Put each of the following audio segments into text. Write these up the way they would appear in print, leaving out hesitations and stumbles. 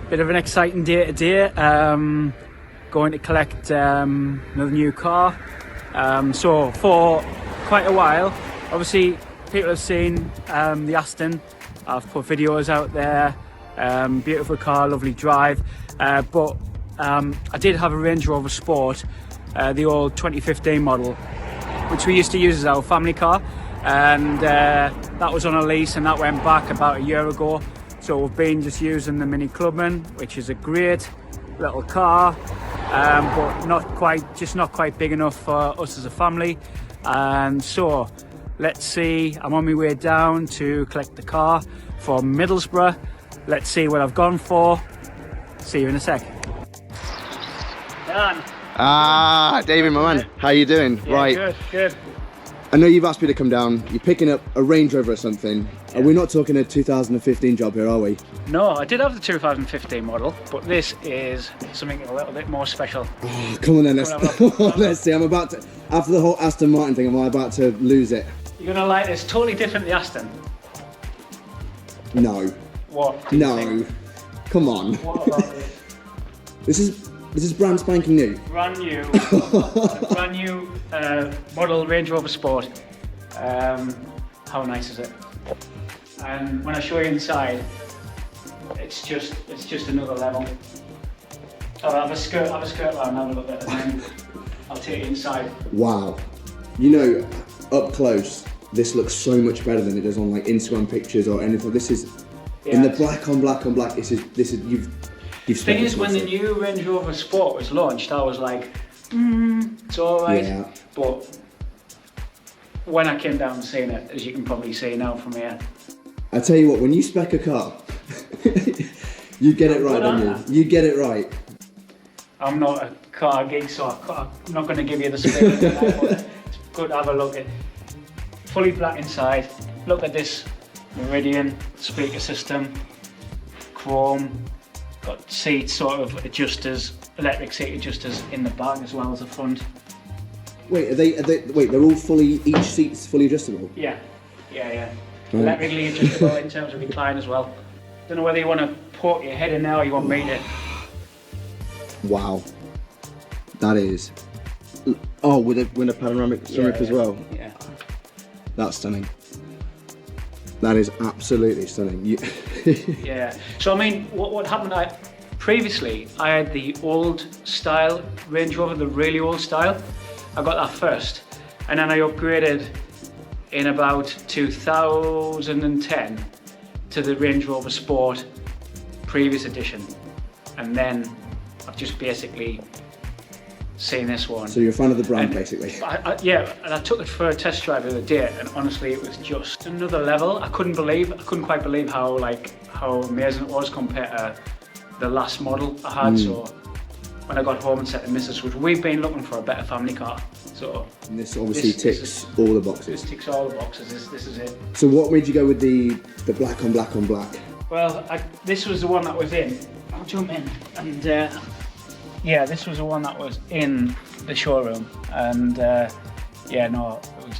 Bit of an exciting day today. Going to collect another new car. So for quite a while, obviously people have seen the Aston. I've put videos out there. Beautiful car, lovely drive. But I did have a Range Rover Sport, the old 2015 model, which we used to use as our family car. And that was on a lease, and that went back about a year ago. So we've been just using the Mini Clubman, which is a great little car, but not quite big enough for us as a family. And so let's see, I'm on my way down to collect the car from Middlesbrough. Let's see what I've gone for. See you in a sec. Dan. David, my man, how you doing? Yeah, right. Good. I know you've asked me to come down. You're picking up a Range Rover or something. Yeah. Are we not talking a 2015 job here, are we? No, I did have the 2015 model, but this is something a little bit more special. Oh, come on then, let's see. I'm about to, after the whole Aston Martin thing, am I about to lose it? You're gonna like this. Totally different to the Aston. No. What? No. Come on. What about this? This is brand spanking new. Brand new model Range Rover Sport. How nice is it? And when I show you inside, it's just another level. I'll have a skirt around, have a look at it, and then I'll take you inside. Wow. You know, up close, this looks so much better than it does on like Instagram pictures or anything. This is in the black on black on black. This is you've. The thing is, when the new Range Rover Sport was launched, I was like, it's alright. Yeah. But when I came down and seen it, as you can probably see now from here. I tell you what, when you spec a car, you get it right, don't you? You get it right. I'm not a car geek, so I'm not going to give you the spec tonight, but it's good to have a look at. Fully black inside. Look at this Meridian speaker system, chrome. Got seat sort of adjusters, electric seat adjusters in the back as well as the front. Wait, they're all fully, each seat's fully adjustable? Yeah. Electrically adjustable in terms of recline as well. Don't know whether you want to port your head in now or you want me to. Wow. That is. Oh, with a panoramic sunroof as well? Yeah. That's stunning. That is absolutely stunning. Yeah. So I mean, what happened? Previously I had the old style Range Rover, the really old style. I got that first, and then I upgraded in about 2010 to the Range Rover Sport previous edition, and then I've just basically seen this one. So you're a fan of the brand, basically? Yeah, and I took it for a test drive the other day, and honestly, it was just another level. I couldn't quite believe how amazing it was compared to the last model I had. So when I got home and said to Mrs. Wood, we've been looking for a better family car. So and this obviously ticks all the boxes. This ticks all the boxes. This is it. So what made you go with the black on black on black? Well, this was the one that was in. I'll jump in and. Yeah, this was the one that was in the showroom, and yeah, no, it was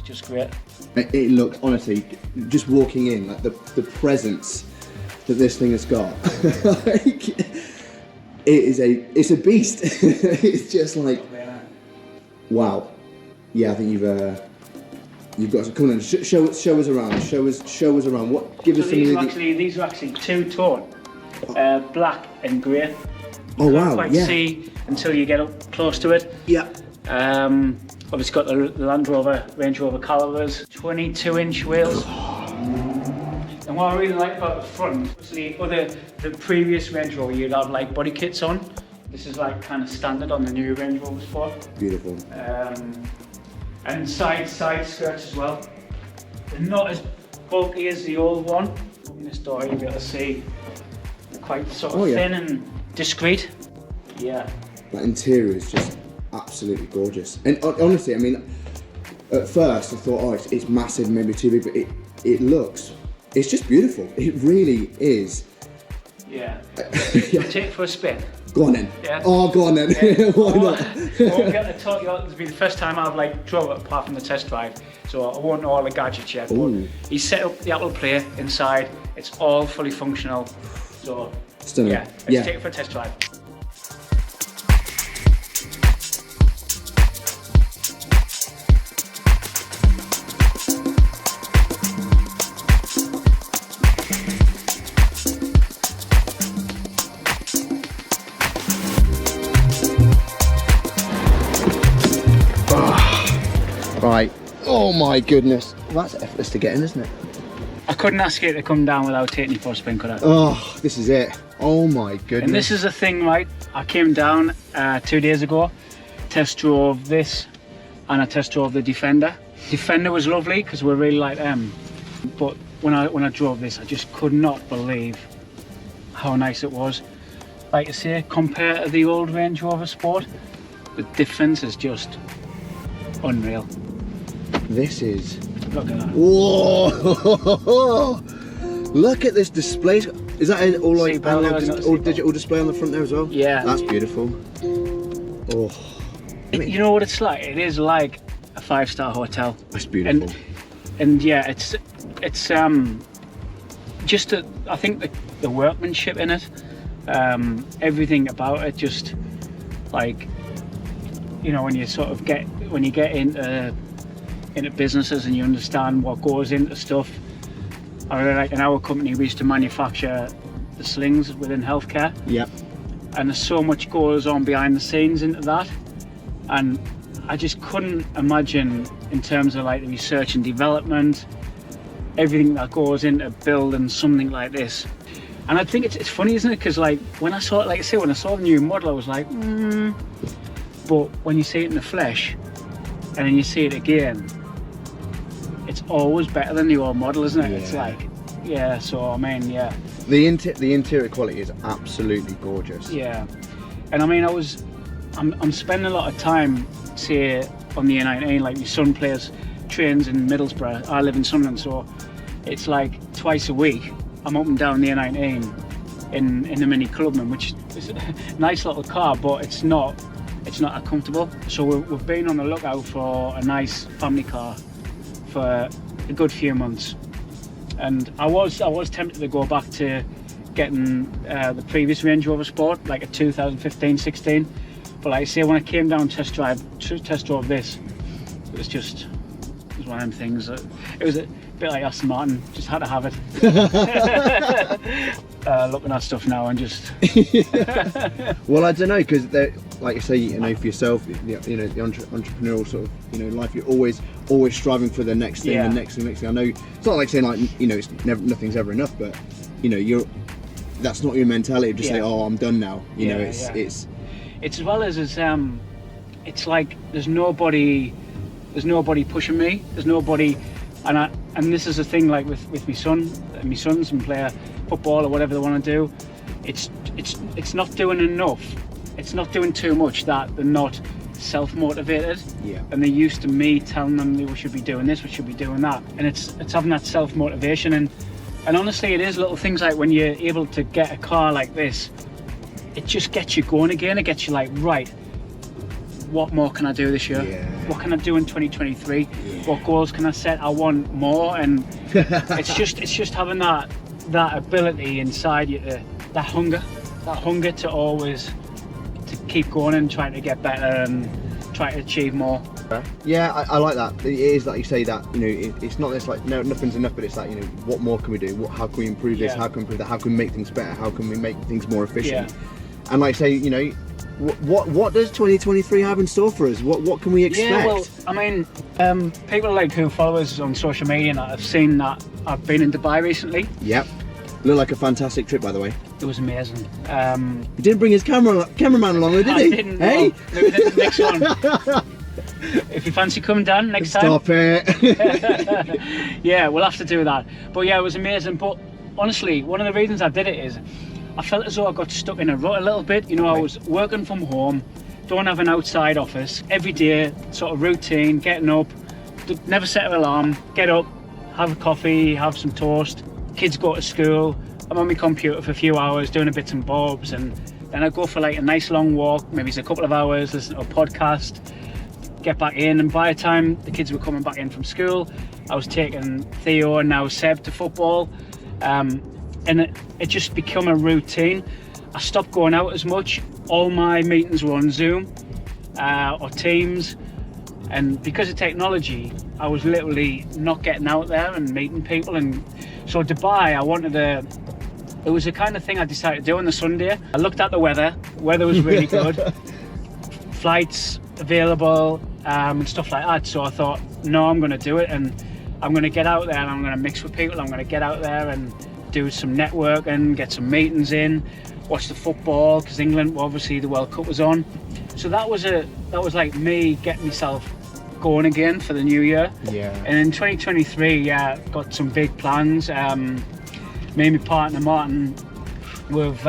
just great. It looked, honestly, just walking in, like the presence that this thing has got, like, it's a beast. It's just like, wow. Yeah, I think you've got to come on. Show us around. Show us around. What? Give us some. These are actually two-tone, black and grey. Oh wow! You can't quite see until you get up close to it. Yeah. Obviously got the Land Rover, Range Rover calipers, 22-inch wheels. And what I really like about the front, obviously the previous Range Rover you'd have like body kits on. This is like kind of standard on the new Range Rover Sport. Beautiful. And side skirts as well. They're not as bulky as the old one. Open this door, you'll be able to see. They're quite sort of thin and discreet. Yeah. That interior is just absolutely gorgeous. And honestly, I mean, at first I thought, oh, it's massive, maybe too big, but it's just beautiful. It really is. Yeah. Yeah. Take it for a spin. Go on then. Yeah. Oh, go on then. Yeah. Why not? I won't get to talk you. This will be the first time I've like drove it apart from the test drive, so I won't know all the gadgets yet. But he's set up the Apple Play inside. It's all fully functional. So Stunning. Yeah, let's take it for a test drive. Right. Oh my goodness. Well, that's effortless to get in, isn't it? I couldn't ask you to come down without taking you for a spin, could I? Oh, this is it. Oh my goodness. And this is the thing, right? I came down 2 days ago, test drove this, and I test drove the Defender. Defender was lovely because we really like them. But when I drove this, I just could not believe how nice it was. Like I say, compared to the old Range Rover Sport, the difference is just unreal. This is... Look at that. Whoa! Look at this display. Is that all like all digital display on the front there as well? Yeah. That's beautiful. Oh. You know what it's like? It is like a 5-star hotel. That's beautiful. And yeah, it's just I think the workmanship in it, everything about it, just like, you know, when you get into businesses and you understand what goes into stuff. I really like, in our company we used to manufacture the slings within healthcare. Yep. And there's so much goes on behind the scenes into that, and I just couldn't imagine, in terms of like the research and development, everything that goes into building something like this. And I think it's funny, isn't it? Because like when I saw it, like I say, when I saw the new model, I was like, but when you see it in the flesh and then you see it again, it's always better than the old model, isn't it? Yeah. It's like, yeah, so I mean, yeah. The interior quality is absolutely gorgeous. Yeah. And I mean, I'm spending a lot of time, say, on the A19, like my son trains in Middlesbrough. I live in Sunderland, so it's like twice a week I'm up and down the A19 in the Mini Clubman, which is a nice little car, but it's not that comfortable. So we've been on the lookout for a nice family car for a good few months, and I was tempted to go back to getting the previous Range Rover Sport, like a 2015-16, but like I say, when I came down test drove this, it was one of them things that, it was a bit like Aston Martin, just had to have it. Looking at stuff now and just Well, I don't know, because like you say, you know, for yourself, you know, the entrepreneurial sort of, you know, life, you're always striving for the next thing, the next thing. I know it's not like saying, like, you know, nothing's ever enough, but you know, that's not your mentality of just say, oh, I'm done now. You know, it's as well as it's like there's nobody pushing me. There's nobody, and this is the thing, like with my sons and play football or whatever they want to do. It's not doing enough. It's not doing too much that they're not self-motivated. Yeah. And they're used to me telling them we should be doing this, we should be doing that. And it's having that self-motivation, and honestly, it is little things like when you're able to get a car like this, it just gets you going again. It gets you like, right, what more can I do this year? Yeah. What can I do in 2023? Yeah. What goals can I set? I want more. And it's just having that ability inside you, that hunger to always to keep going and trying to get better and try to achieve more. Yeah, I like that. It is like you say that, you know, it's not this like, no, nothing's enough, but it's like, you know, what more can we do? How can we improve this? How can we improve that? How can we make things better? How can we make things more efficient? Yeah. And like say, you know, what does 2023 have in store for us? What can we expect? Yeah, well, I mean, people like who follow us on social media and have seen that I've been in Dubai recently. Yep. Looked like a fantastic trip, by the way. It was amazing. He didn't bring his cameraman along, did he? I didn't. Hey, no. Maybe the next one. If you fancy coming down next time. Stop it. Yeah, we'll have to do that. But yeah, it was amazing. But honestly, one of the reasons I did it is I felt as though I got stuck in a rut a little bit. You know, I was working from home, don't have an outside office, every day, sort of routine, getting up, never set an alarm, get up, have a coffee, have some toast, kids go to school, I'm on my computer for a few hours doing a bits and bobs, and then I go for like a nice long walk, maybe it's a couple of hours, listen to a podcast, get back in, and by the time the kids were coming back in from school, I was taking Theo and now Seb to football, and it just become a routine. I stopped going out as much. All my meetings were on Zoom or Teams, and because of technology, I was literally not getting out there and meeting people. And so Dubai, it was the kind of thing I decided to do on the Sunday. I looked at the weather was really good, flights available, and stuff like that. So I thought, no, I'm going to do it, and I'm going to get out there and I'm going to mix with people. I'm going to get out there and do some networking, get some meetings in, watch the football, because England, well, obviously the World Cup was on. So that was like me getting myself going again for the new year. Yeah. And in 2023, got some big plans. Me and my partner Martin, we've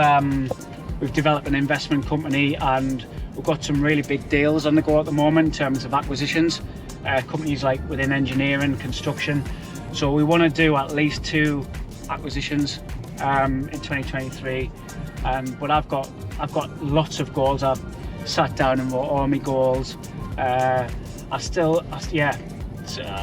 developed an investment company, and we've got some really big deals on the go at the moment in terms of acquisitions. Companies like within engineering, construction. So we want to do at least 2 acquisitions in 2023. But I've got lots of goals. I've sat down and wrote all my goals.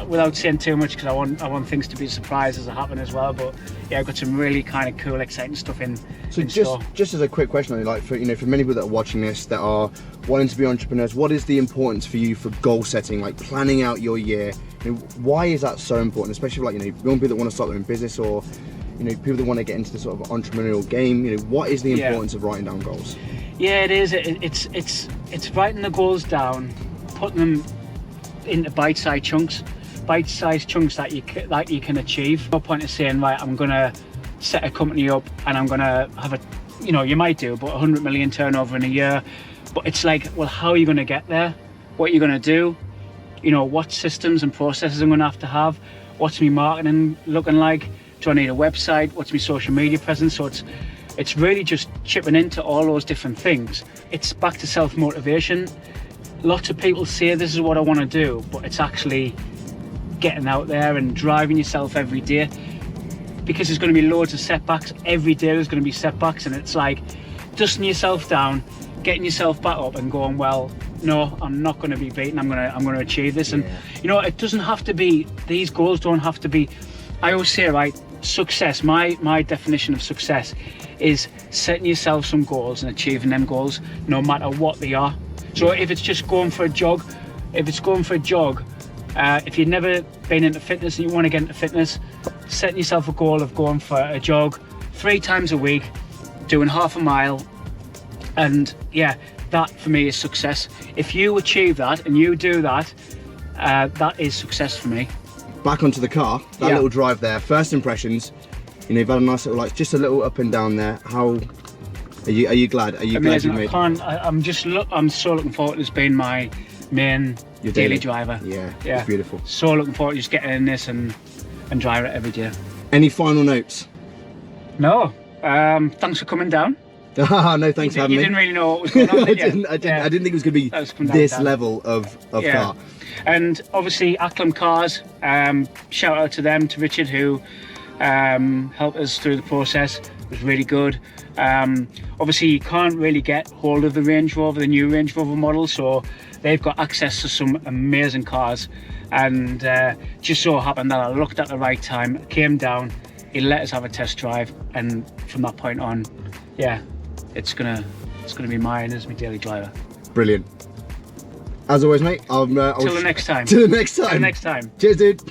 Without saying too much, because I want things to be a surprise as they happen as well. But yeah, I've got some really kind of cool, exciting stuff in. So in just as a quick question, like for many people that are watching this that are wanting to be entrepreneurs, what is the importance for you for goal setting, like planning out your year? Why is that so important, especially for young people that want to start their own business, or people that want to get into the sort of entrepreneurial game? What is the importance of writing down goals? Yeah, it is. It's writing the goals down, putting them into bite-sized chunks that you can achieve. No point in saying, right, I'm gonna set a company up and I'm gonna have you might do, but 100 million turnover in a year. But it's like, well, how are you gonna get there? What are you gonna do? What systems and processes I'm gonna have to have? What's my marketing looking like? Do I need a website? What's my social media presence? So it's really just chipping into all those different things. It's back to self-motivation. Lots of people say this is what I want to do, but it's actually getting out there and driving yourself every day, because there's going to be loads of setbacks. Every day there's going to be setbacks, and it's like dusting yourself down, getting yourself back up and going, well, no, I'm not going to be beaten. I'm going to achieve this. And it doesn't have to be, these goals don't have to be, I always say, right, success, my definition of success is setting yourself some goals and achieving them goals no matter what they are. So if it's just going for a jog, if you've never been into fitness and you want to get into fitness, setting yourself a goal of going for a jog 3 times a week, doing half a mile, and that for me is success. If you achieve that and you do that, that is success for me. Back onto the car, that little drive there, first impressions, you've had a nice little, just a little up and down there. How are you glad? Are you Amazing. glad you made? I'm so looking forward to this being my main daily driver. Yeah, it's beautiful. So looking forward to just getting in this and driving it every day. Any final notes? No. Thanks for coming down. No, thanks for having me. You didn't really know what was going on, did you? I didn't think it was going to be this level of car. And obviously Acklam Cars, shout out to them, to Richard, who helped us through the process. It was really good. Obviously you can't really get hold of the Range Rover, the new Range Rover model, so they've got access to some amazing cars, and just so happened that I looked at the right time, came down, he let us have a test drive, and from that point on, it's gonna be mine as my daily driver. Brilliant. As always, mate. Till the next time. Till the next time. Till the next time. Cheers, dude.